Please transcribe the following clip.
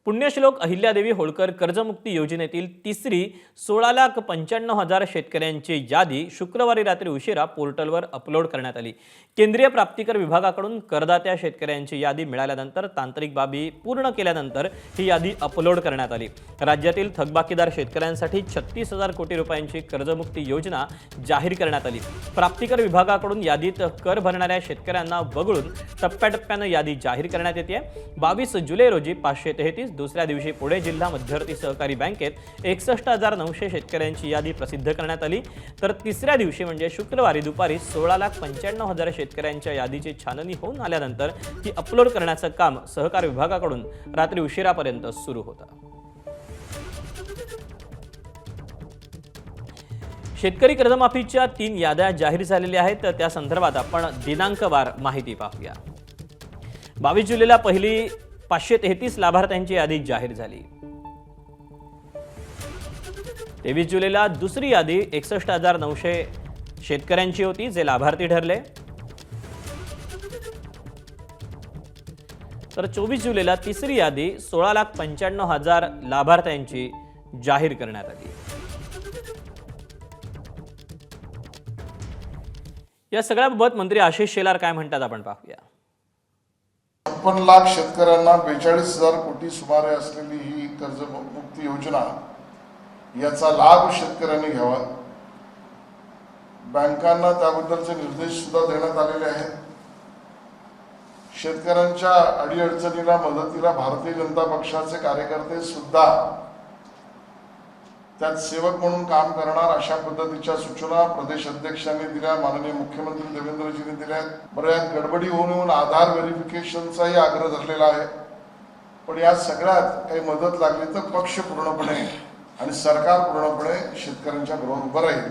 पुण्यश्लोक अहिल्यादेवी होळकर कर्जमुक्ती योजनेतील तिसरी 16,95,000 शेतकऱ्यांची यादी शुक्रवारी रात्री उशिरा पोर्टलवर अपलोड करण्यात आली। केंद्रीय प्राप्तिकर विभागाकडून करदात्या शेतकऱ्यांची यादी मिळाल्यानंतर तांत्रिक बाबी पूर्ण केल्यानंतर ही यादी अपलोड करण्यात आली। राज्यातील थकबाकीदार शेतकऱ्यांसाठी 36,000 कोटी रुपयांची कर्जमुक्ती योजना जाहीर करण्यात आली। प्राप्तिकर विभागाकडून यादीत कर भरणाऱ्या शेतकऱ्यांना वगळून टप्प्याटप्प्याने यादी जाहीर करण्यात येते। 22 जुलै रोजी 533, दुसऱ्या दिवशी पुणे जिल्हा मध्यवर्ती सहकारी बँकेत 61,900 शेतकऱ्यांची यादी प्रसिद्ध करण्यात आली। तर तिसऱ्या दिवशी म्हणजे शुक्रवारी दुपारी 16,95,000 शेतकऱ्यांच्या यादीची छाननी होऊन आल्यानंतर ती अपलोड करण्याचं काम सहकार विभागाकडून रात्री उशिरापर्यंत सुरू होतं। शेतकरी कर्जमाफीच्या 3 याद्या जाहीर झालेल्या आहेत। त्या संदर्भात आपण दिनांकवार माहिती पाहूया। 22 जुलैला पहिली 533 लाभार्थ्यांची यादी जाहीर झाली। 23 जुलैला दुसरी यादी 61,900 शेतकऱ्यांची होती जे लाभार्थी ठरले। तर 24 जुलैला तिसरी यादी 16,95,000 लाभार्थ्यांची जाहीर करण्यात आली। या सगळ्याबाबत मंत्री आशिष शेलार काय म्हणतात आपण पाहूया। 56 लाख शेतकऱ्यांना 42,000 कोटी सुमारे असलेली ही कर्जमुक्ती योजना याचा लाभ शेतकऱ्यांनी घ्यावा। बँकांना त्याबद्दलचे निर्देश सुद्धा देण्यात आलेले आहेत। शेतकऱ्यांच्या अडीअडचणीला मदतीला भारतीय जनता पक्षाचे कार्यकर्ते सुद्धा त्यात सेवक म्हणून काम करणार अशा पद्धतीच्या सूचना प्रदेश अध्यक्षांनी दिल्या, माननीय मुख्यमंत्री देवेंद्रजींनी दिल्या। बऱ्याच गडबडी होऊन आधार व्हेरिफिकेशनचाही आग्रह धरलेला आहे। पण या सगळ्यात काही मदत लागली तर पक्ष पूर्णपणे आणि सरकार पूर्णपणे शेतकऱ्यांच्या बरोबर उभं राहील।